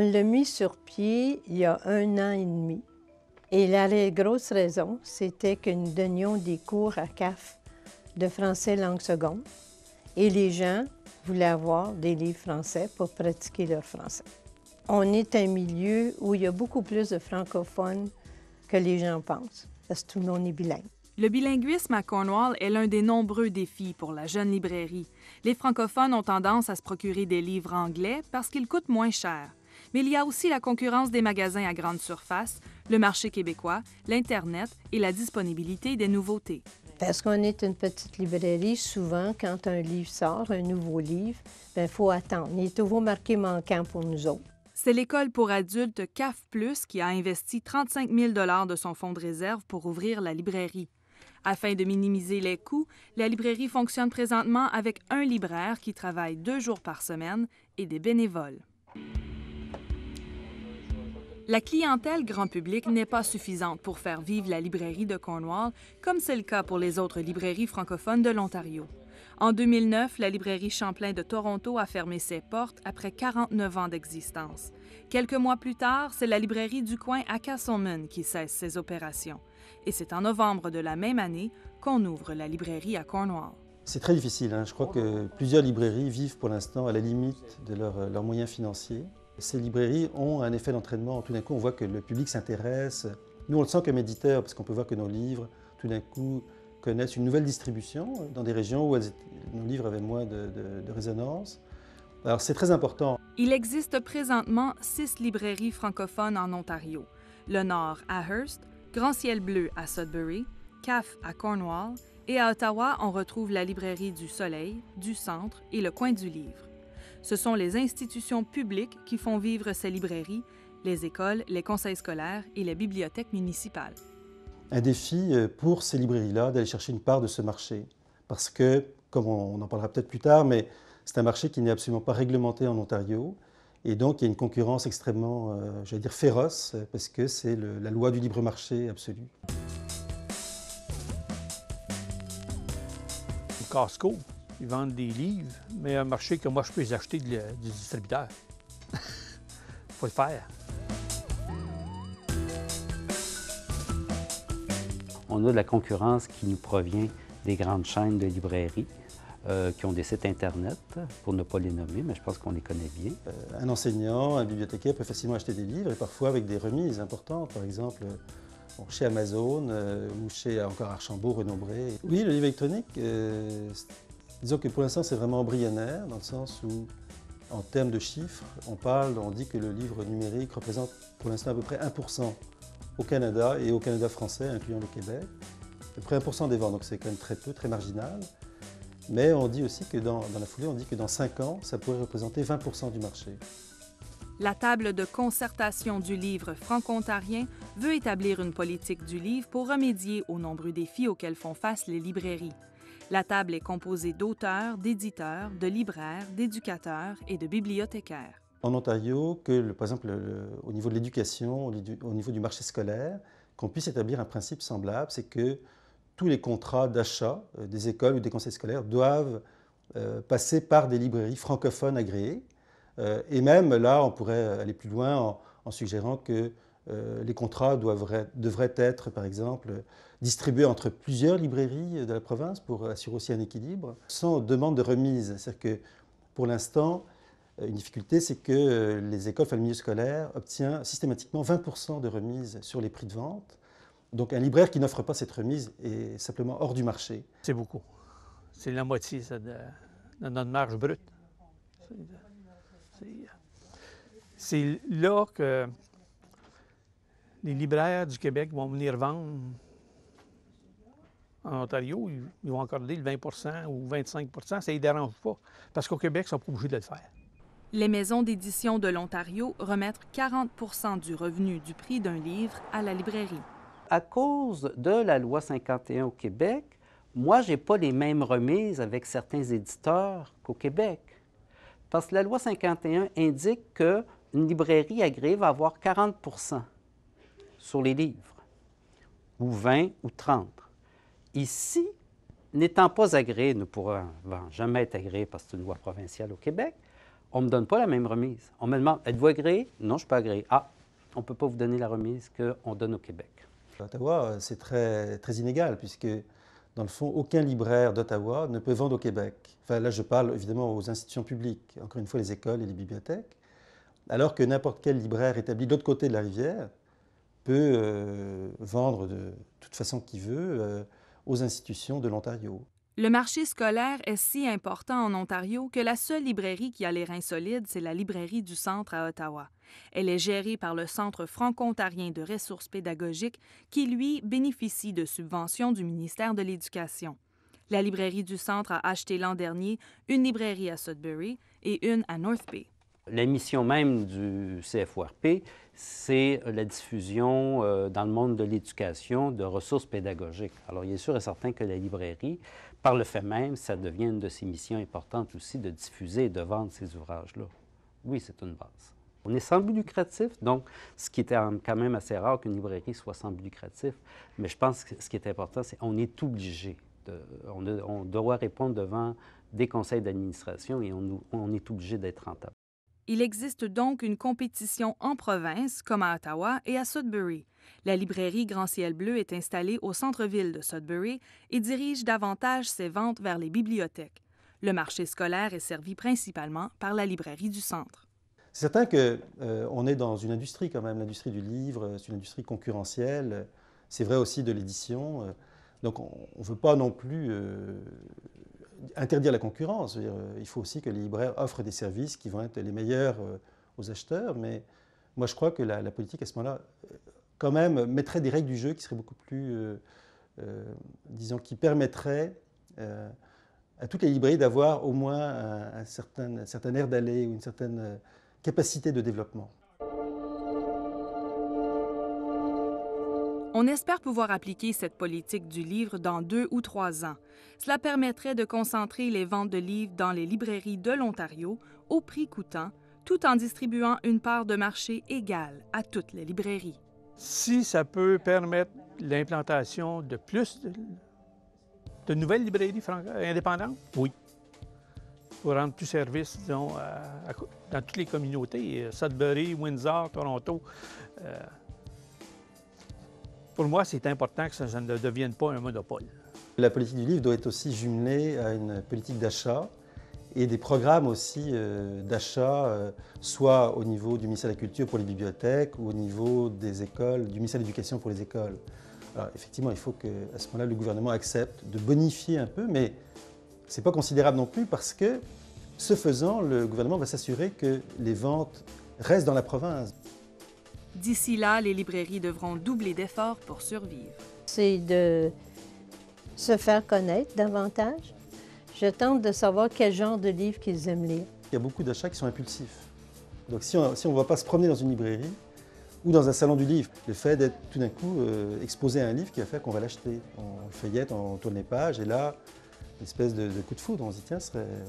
l'a mis sur pied il y a 1 an et demi. Et la grosse raison, c'était que nous donnions des cours à CAF de français langue seconde. Et les gens voulaient avoir des livres français pour pratiquer leur français. On est un milieu où il y a beaucoup plus de francophones que les gens pensent, parce que tout le monde est bilingue. Le bilinguisme à Cornwall est l'un des nombreux défis pour la jeune librairie. Les francophones ont tendance à se procurer des livres anglais parce qu'ils coûtent moins cher. Mais il y a aussi la concurrence des magasins à grande surface, le marché québécois, l'Internet et la disponibilité des nouveautés. Parce qu'on est une petite librairie, souvent, quand un livre sort, un nouveau livre, il faut attendre. Il est toujours marqué manquant pour nous autres. C'est l'école pour adultes CAF+, qui a investi 35 000 $ de son fonds de réserve pour ouvrir la librairie. Afin de minimiser les coûts, la librairie fonctionne présentement avec un libraire qui travaille 2 jours par semaine et des bénévoles. La clientèle grand public n'est pas suffisante pour faire vivre la librairie de Cornwall, comme c'est le cas pour les autres librairies francophones de l'Ontario. En 2009, la librairie Champlain de Toronto a fermé ses portes après 49 ans d'existence. Quelques mois plus tard, c'est la librairie du coin à Castleman qui cesse ses opérations. Et c'est en novembre de la même année qu'on ouvre la librairie à Cornwall. C'est très difficile. Je crois que plusieurs librairies vivent pour l'instant à la limite de leurs moyens financiers. Ces librairies ont un effet d'entraînement. Tout d'un coup, on voit que le public s'intéresse. Nous, on le sent comme éditeur, parce qu'on peut voir que nos livres, tout d'un coup, connaissent une nouvelle distribution dans des régions où nos livres avaient moins de résonance. Alors, c'est très important. Il existe présentement 6 librairies francophones en Ontario. Le Nord à Hearst, Grand Ciel Bleu à Sudbury, CAF à Cornwall et à Ottawa, on retrouve la librairie du Soleil, du Centre et le Coin du Livre. Ce sont les institutions publiques qui font vivre ces librairies, les écoles, les conseils scolaires et les bibliothèques municipales. Un défi pour ces librairies-là d'aller chercher une part de ce marché. Parce que, comme on en parlera peut-être plus tard, mais c'est un marché qui n'est absolument pas réglementé en Ontario. Et donc, il y a une concurrence extrêmement, j'allais dire, féroce, parce que c'est la loi du libre marché absolue. Au Costco, ils vendent des livres, mais un marché que moi, je peux les acheter du distributeur. Il faut le faire. On a de la concurrence qui nous provient des grandes chaînes de librairies qui ont des sites Internet, pour ne pas les nommer, mais je pense qu'on les connaît bien. Un enseignant, un bibliothécaire peut facilement acheter des livres, et parfois avec des remises importantes, par exemple chez Amazon ou chez encore Archambault, Renombré. Oui, le livre électronique, disons que pour l'instant c'est vraiment embryonnaire, dans le sens où, en termes de chiffres, on dit que le livre numérique représente pour l'instant à peu près 1% au Canada et au Canada français, incluant le Québec. À peu près 1% des ventes, donc c'est quand même très peu, très marginal. Mais on dit aussi que dans la foulée, on dit que dans 5 ans, ça pourrait représenter 20% du marché. La table de concertation du livre franco-ontarien veut établir une politique du livre pour remédier aux nombreux défis auxquels font face les librairies. La table est composée d'auteurs, d'éditeurs, de libraires, d'éducateurs et de bibliothécaires. En Ontario, par exemple, au niveau de l'éducation, au niveau du marché scolaire, qu'on puisse établir un principe semblable, c'est que tous les contrats d'achat des écoles ou des conseils scolaires doivent passer par des librairies francophones agréées. Et même là, on pourrait aller plus loin en suggérant que les contrats devraient être, par exemple, distribués entre plusieurs librairies de la province pour assurer aussi un équilibre, sans demande de remise. C'est-à-dire que, pour l'instant, une difficulté, c'est que les écoles, le milieu scolaire, obtient systématiquement 20% de remise sur les prix de vente. Donc un libraire qui n'offre pas cette remise est simplement hors du marché. C'est beaucoup. C'est la moitié ça, de notre marge brute. C'est là que les libraires du Québec vont venir vendre en Ontario. Ils vont accorder le 20% ou 25%. Ça ne les dérange pas, parce qu'au Québec, ils ne sont pas obligés de le faire. Les maisons d'édition de l'Ontario remettent 40% du revenu du prix d'un livre à la librairie. À cause de la loi 51 au Québec, moi, je n'ai pas les mêmes remises avec certains éditeurs qu'au Québec. Parce que la loi 51 indique qu'une librairie agréée va avoir 40% sur les livres, ou 20 ou 30. Ici, n'étant pas agréé, nous ne pourrons jamais être agréés parce que c'est une loi provinciale au Québec, on ne me donne pas la même remise. On me demande, êtes-vous agréé? Non, je ne suis pas agréé. Ah, on ne peut pas vous donner la remise qu'on donne au Québec. À Ottawa, c'est très, très inégal, puisque, dans le fond, aucun libraire d'Ottawa ne peut vendre au Québec. Enfin, là, je parle évidemment aux institutions publiques, encore une fois les écoles et les bibliothèques, alors que n'importe quel libraire établi de l'autre côté de la rivière peut vendre de toute façon qu'il veut aux institutions de l'Ontario. Le marché scolaire est si important en Ontario que la seule librairie qui a les reins solides, c'est la librairie du Centre à Ottawa. Elle est gérée par le Centre franco-ontarien de ressources pédagogiques qui, lui, bénéficie de subventions du ministère de l'Éducation. La librairie du Centre a acheté l'an dernier une librairie à Sudbury et une à North Bay. La mission même du CFORP, c'est la diffusion dans le monde de l'éducation de ressources pédagogiques. Alors, il est sûr et certain que la librairie, par le fait même, ça devient une de ses missions importantes aussi de diffuser et de vendre ces ouvrages-là. Oui, c'est une base. On est sans but lucratif, donc ce qui est quand même assez rare qu'une librairie soit sans but lucratif, mais je pense que ce qui est important, c'est qu'on est obligé, on doit répondre devant des conseils d'administration et on est obligé d'être rentable. Il existe donc une compétition en province, comme à Ottawa et à Sudbury. La librairie Grand Ciel Bleu est installée au centre-ville de Sudbury et dirige davantage ses ventes vers les bibliothèques. Le marché scolaire est servi principalement par la librairie du centre. C'est certain qu'on est dans une industrie quand même, l'industrie du livre, c'est une industrie concurrentielle, c'est vrai aussi de l'édition, donc on ne veut pas non plus interdire la concurrence. Il faut aussi que les libraires offrent des services qui vont être les meilleurs aux acheteurs, mais moi je crois que la politique à ce moment-là, quand même, mettrait des règles du jeu qui seraient beaucoup plus, disons, qui permettraient à toutes les librairies d'avoir au moins un certain air d'aller ou une certaine capacité de développement. On espère pouvoir appliquer cette politique du livre dans 2 ou 3 ans. Cela permettrait de concentrer les ventes de livres dans les librairies de l'Ontario au prix coûtant, tout en distribuant une part de marché égale à toutes les librairies. Si ça peut permettre l'implantation de plus de nouvelles librairies indépendantes, oui. Pour rendre plus service, disons, dans toutes les communautés, Sudbury, Windsor, Toronto. Pour moi, c'est important que ça ne devienne pas un monopole. La politique du livre doit être aussi jumelée à une politique d'achat et des programmes aussi d'achat, soit au niveau du ministère de la Culture pour les bibliothèques ou au niveau des écoles, du ministère de l'Éducation pour les écoles. Alors, effectivement, il faut qu'à ce moment-là, le gouvernement accepte de bonifier un peu, mais ce n'est pas considérable non plus parce que, ce faisant, le gouvernement va s'assurer que les ventes restent dans la province. D'ici là, les librairies devront doubler d'efforts pour survivre. C'est de se faire connaître davantage. Je tente de savoir quel genre de livres qu'ils aiment lire. Il y a beaucoup d'achats qui sont impulsifs. Donc si on ne va pas se promener dans une librairie ou dans un salon du livre, le fait d'être tout d'un coup exposé à un livre qui va faire qu'on va l'acheter. On le feuillette, on tourne les pages et là, une espèce de coup de foudre, on se dit tiens,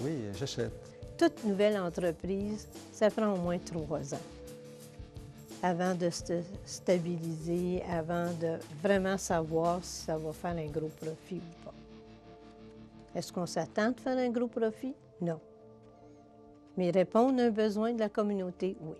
oui, j'achète. Toute nouvelle entreprise, ça prend au moins 3 ans avant de se stabiliser, avant de vraiment savoir si ça va faire un gros profit ou pas. Est-ce qu'on s'attend de faire un gros profit? Non. Mais répondre à un besoin de la communauté, oui.